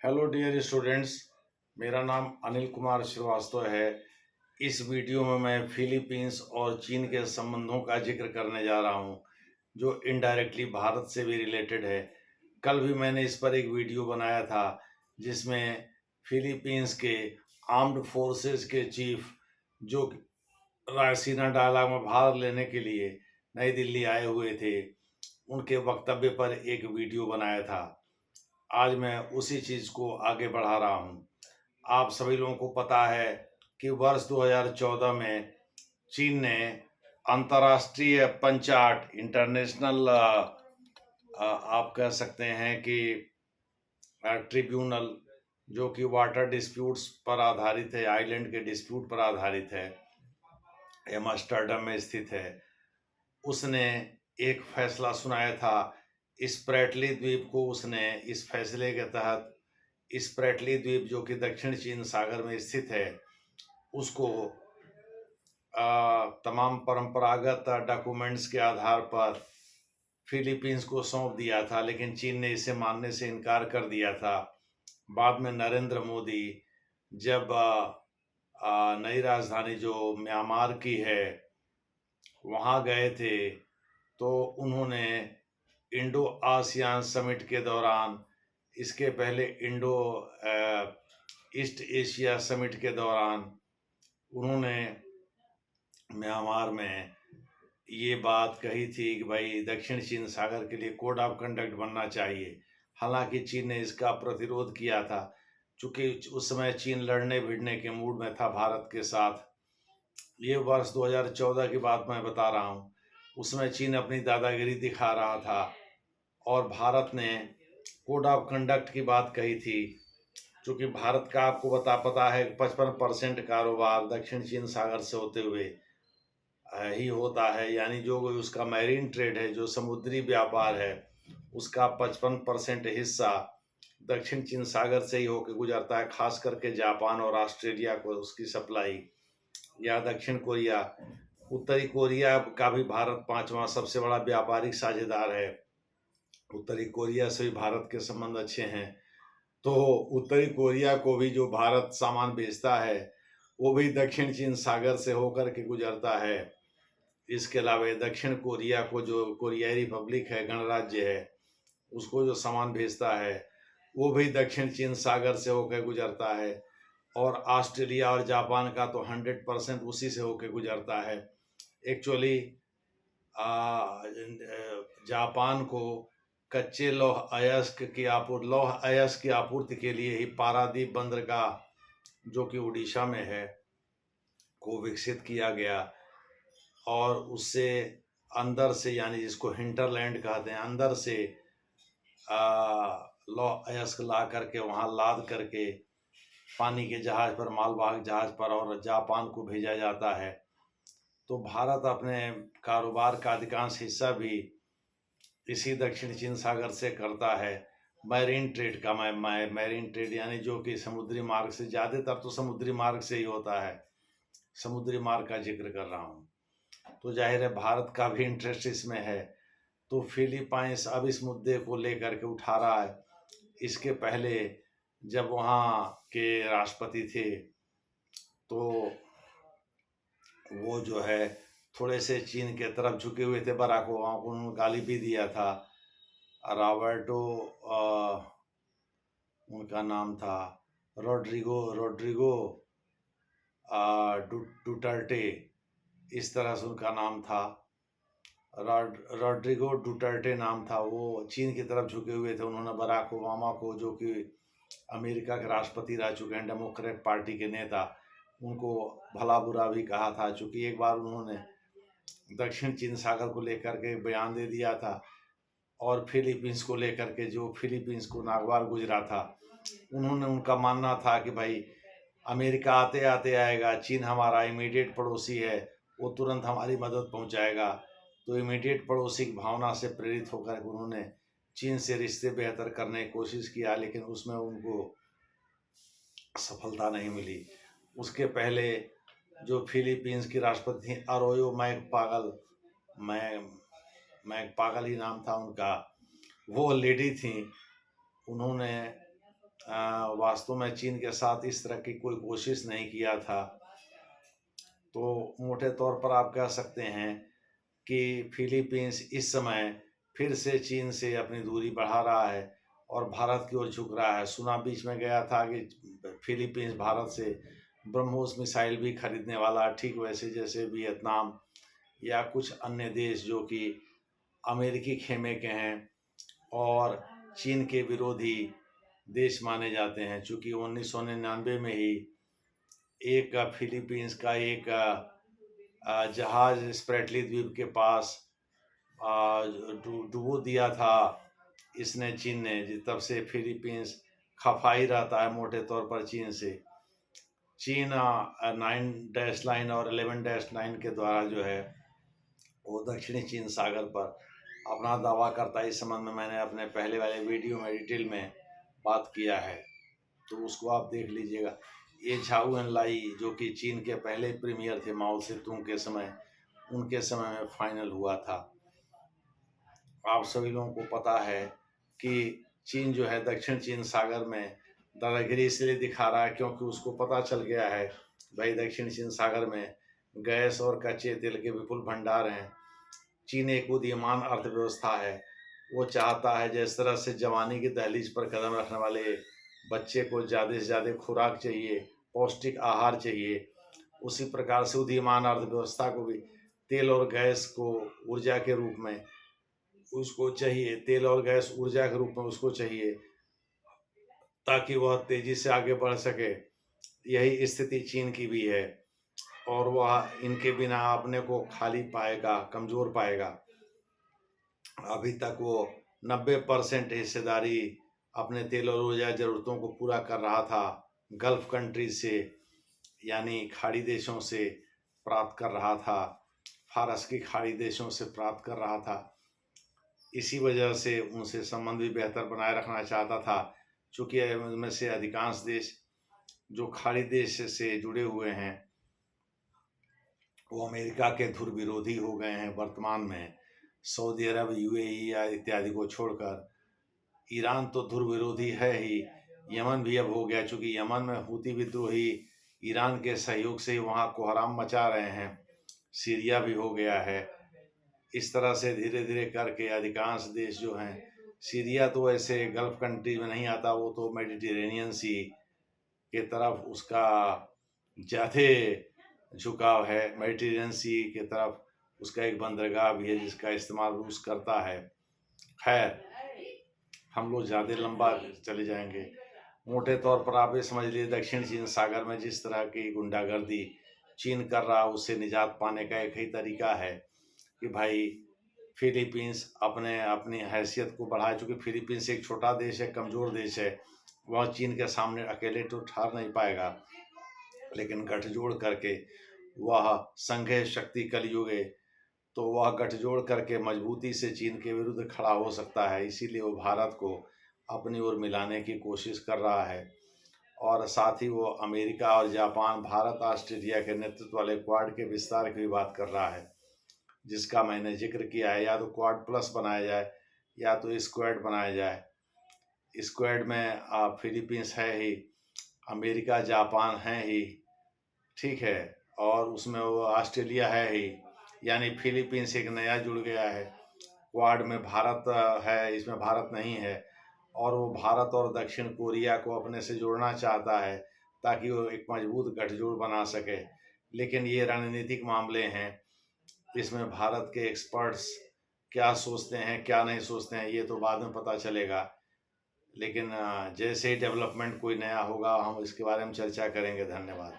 Hello dear students. मेरा नाम अनिल कुमार श्रीवास्तव है। इस वीडियो में मैं फिलीपींस और चीन के संबंधों का जिक्र करने जा रहा हूं, जो इनडायरेक्टली भारत से भी रिलेटेड है। कल भी मैंने इस पर एक वीडियो बनाया था, जिसमें फिलीपींस के आर्म्ड फोर्सेस के चीफ, जो रायसीना डायलॉग में भाग लेने के लिए नई दिल्ली आए हुए थे, उनके वक्तव्य पर एक वीडियो बनाया था। आज मैं उसी चीज़ को आगे बढ़ा रहा हूँ। आप सभी लोगों को पता है कि वर्ष 2014 में चीन ने अंतर्राष्ट्रीय पंचाट इंटरनेशनल, आप कह सकते हैं कि ट्रिब्यूनल, जो कि वाटर डिस्प्यूट्स पर आधारित है, आइलैंड के डिस्प्यूट पर आधारित है, एम्स्टर्डम में स्थित है, उसने एक फैसला सुनाया था। स्प्रैटली द्वीप को उसने इस फैसले के तहत, स्प्रैटली द्वीप जो कि दक्षिण चीन सागर में स्थित है, उसको तमाम परंपरागत डॉक्यूमेंट्स के आधार पर फिलीपींस को सौंप दिया था, लेकिन चीन ने इसे मानने से इनकार कर दिया था। बाद में नरेंद्र मोदी जब नई राजधानी जो म्यांमार की है वहाँ गए थे, तो उन्होंने इंडो आसियान समिट के दौरान, इसके पहले इंडो ईस्ट एशिया समिट के दौरान, उन्होंने म्यांमार में ये बात कही थी कि भाई दक्षिण चीन सागर के लिए कोड ऑफ कंडक्ट बनना चाहिए। हालांकि चीन ने इसका प्रतिरोध किया था, चूंकि उस समय चीन लड़ने भिड़ने के मूड में था भारत के साथ। ये वर्ष 2014 की बात मैं बता रहा हूँ। उसमें चीन अपनी दादागिरी दिखा रहा था और भारत ने कोड ऑफ कंडक्ट की बात कही थी। चूंकि भारत का आपको पता है 55% कारोबार दक्षिण चीन सागर से होते हुए ही होता है, यानी जो उसका मैरीन ट्रेड है, जो समुद्री व्यापार है, उसका 55% हिस्सा दक्षिण चीन सागर से ही होकर गुजरता है। खास करके जापान और ऑस्ट्रेलिया को उसकी सप्लाई, या दक्षिण कोरिया, उत्तरी कोरिया का भी भारत पांचवा सबसे बड़ा व्यापारिक साझेदार है। उत्तरी कोरिया से भी भारत के संबंध अच्छे हैं। तो उत्तरी कोरिया को भी जो भारत सामान बेचता है, वो भी दक्षिण चीन सागर से होकर के गुजरता है। इसके अलावा दक्षिण कोरिया को, जो कोरियाई रिपब्लिक है, गणराज्य है, उसको जो सामान भेजता है, वो भी दक्षिण चीन सागर से होकर गुजरता है। और ऑस्ट्रेलिया और जापान का तो 100% उसी से होकर गुजरता है। एक्चुअली जापान को कच्चे लौह अयस्क की आपूर्ति के लिए ही पारादीप बंदरगाह, जो कि उड़ीसा में है, को विकसित किया गया। और उससे अंदर से, यानी जिसको हिंटरलैंड कहते हैं, अंदर से लौह अयस्क ला करके वहाँ लाद करके पानी के जहाज पर, मालवाहक जहाज पर, और जापान को भेजा जाता है। तो भारत अपने कारोबार का अधिकांश हिस्सा भी इसी दक्षिण चीन सागर से करता है। मैरीन ट्रेड का, मैरीन ट्रेड यानी जो कि समुद्री मार्ग से, ज़्यादातर तो समुद्री मार्ग से ही होता है, समुद्री मार्ग का जिक्र कर रहा हूँ। तो जाहिर है भारत का भी इंटरेस्ट इसमें है। तो फिलीपाइंस अब इस मुद्दे को लेकर के उठा रहा है। इसके पहले जब वहाँ के राष्ट्रपति थे, तो वो जो है थोड़े से चीन के तरफ झुके हुए थे। बराक ओबामा को उन्होंने गाली भी दिया था। रॉबर्टो, उनका नाम था रोड्रिगो रोड्रिगो डुटर्टे, इस तरह से उनका नाम था। रोड्रिगो डुटर्टे नाम था। वो चीन की तरफ झुके हुए थे। उन्होंने बराक ओबामा को, जो कि अमेरिका के राष्ट्रपति रह चुके हैं, डेमोक्रेट पार्टी के नेता, उनको भला बुरा भी कहा था। चूँकि एक बार उन्होंने दक्षिण चीन सागर को लेकर के बयान दे दिया था, और फिलीपींस को लेकर के, जो फिलीपींस को नागवार गुजरा था, उन्होंने, उनका मानना था कि भाई अमेरिका आते आते आएगा, चीन हमारा इमीडिएट पड़ोसी है, वो तुरंत हमारी मदद पहुंचाएगा। तो इमीडिएट पड़ोसी की भावना से प्रेरित होकर उन्होंने चीन से रिश्ते बेहतर करने की कोशिश किया, लेकिन उसमें उनको सफलता नहीं मिली। उसके पहले जो फिलीपींस की राष्ट्रपति थी, अरोयो मैक पागल ही नाम था उनका, वो लेडी थी। उन्होंने वास्तव में चीन के साथ इस तरह की कोई कोशिश नहीं किया था। तो मोटे तौर पर आप कह सकते हैं कि फिलीपींस इस समय फिर से चीन से अपनी दूरी बढ़ा रहा है और भारत की ओर झुक रहा है। सुना बीच में गया था कि फिलीपींस भारत से ब्रह्मोस मिसाइल भी खरीदने वाला है, ठीक वैसे जैसे वियतनाम या कुछ अन्य देश जो कि अमेरिकी खेमे के हैं और चीन के विरोधी देश माने जाते हैं। चूँकि 1999 में ही एक फिलीपींस का एक जहाज स्प्रेटली द्वीप के पास डुबो दिया था इसने, चीन ने। तब से फिलीपींस खफा ही रहता है मोटे तौर पर चीन से। चीन 9-लाइन और 11-9 के द्वारा जो है वो दक्षिणी चीन सागर पर अपना दावा करता है। इस संबंध में मैंने अपने पहले वाले वीडियो में डिटेल में बात किया है, तो उसको आप देख लीजिएगा। ये झाऊ एनलाई जो कि चीन के पहले प्रीमियर थे माओ सेतुंग के समय, उनके समय में फाइनल हुआ था। आप सभी लोगों को पता है कि चीन जो है दक्षिण चीन सागर में दादागिरी इसलिए दिखा रहा है क्योंकि उसको पता चल गया है भाई दक्षिण चीन सागर में गैस और कच्चे तेल के विपुल भंडार हैं। चीन एक उदीयमान अर्थव्यवस्था है। वो चाहता है जिस तरह से जवानी की दहलीज पर कदम रखने वाले बच्चे को ज़्यादा से ज़्यादा खुराक चाहिए, पौष्टिक आहार चाहिए, उसी प्रकार से उदीयमान अर्थव्यवस्था को भी तेल और गैस को ऊर्जा के रूप में उसको चाहिए, तेल और गैस ऊर्जा के रूप में उसको चाहिए ताकि वह तेजी से आगे बढ़ सके। यही स्थिति चीन की भी है और वह इनके बिना अपने को खाली पाएगा, कमज़ोर पाएगा। अभी तक वो 90% हिस्सेदारी अपने तेल और ऊर्जा ज़रूरतों को पूरा कर रहा था गल्फ़ कंट्रीज से, यानी खाड़ी देशों से प्राप्त कर रहा था, फारस की खाड़ी देशों से प्राप्त कर रहा था। इसी वजह से उनसे संबंध भी बेहतर बनाए रखना चाहता था। चूँकि उनमें से अधिकांश देश जो खाड़ी देश से जुड़े हुए हैं वो अमेरिका के धुर विरोधी हो गए हैं वर्तमान में। सऊदी अरब, यूएई या इत्यादि को छोड़कर ईरान तो धुर विरोधी है ही, यमन भी अब हो गया। चूँकि यमन में हूती विद्रोही ईरान के सहयोग से वहाँ कोहराम मचा रहे हैं। सीरिया भी हो गया है। इस तरह से धीरे धीरे करके अधिकांश देश जो हैं, सीरिया तो ऐसे गल्फ़ कंट्री में नहीं आता, वो तो मेडिटेरेनियन सी के तरफ उसका ज़्यादा झुकाव है। मेडिटेरेनियन सी के तरफ उसका एक बंदरगाह भी है जिसका इस्तेमाल रूस करता है। खैर, हम लोग ज़्यादा लंबा चले जाएंगे। मोटे तौर पर आप ये समझ लीजिए दक्षिण चीन सागर में जिस तरह की गुंडागर्दी चीन कर रहा है उससे निजात पाने का एक ही तरीका है कि भाई फिलीपींस अपनी हैसियत को बढ़ाए। चूँकि फिलीपींस एक छोटा देश है, कमज़ोर देश है, वह चीन के सामने अकेले तो ठहर नहीं पाएगा, लेकिन गठजोड़ करके वह संघीय शक्ति कलयुग है, तो वह गठजोड़ करके मजबूती से चीन के विरुद्ध खड़ा हो सकता है। इसीलिए वो भारत को अपनी ओर मिलाने की कोशिश कर रहा है और साथ ही वो अमेरिका और जापान, भारत, ऑस्ट्रेलिया के नेतृत्व वाले क्वाड के विस्तार की भी बात कर रहा है, जिसका मैंने जिक्र किया है। या तो क्वाड प्लस बनाया जाए या तो स्क्वाड बनाया जाए। स्क्वाड में फिलीपींस है ही, अमेरिका, जापान है ही, ठीक है, और उसमें वो ऑस्ट्रेलिया है ही, यानी फिलीपींस एक नया जुड़ गया है। क्वाड में भारत है, इसमें भारत नहीं है, और वो भारत और दक्षिण कोरिया को अपने से जोड़ना चाहता है ताकि वो एक मजबूत गठजोड़ बना सके। लेकिन ये रणनीतिक मामले हैं, इसमें भारत के एक्सपर्ट्स क्या सोचते हैं क्या नहीं सोचते हैं ये तो बाद में पता चलेगा। लेकिन जैसे ही डेवलपमेंट कोई नया होगा हम इसके बारे में चर्चा करेंगे। धन्यवाद।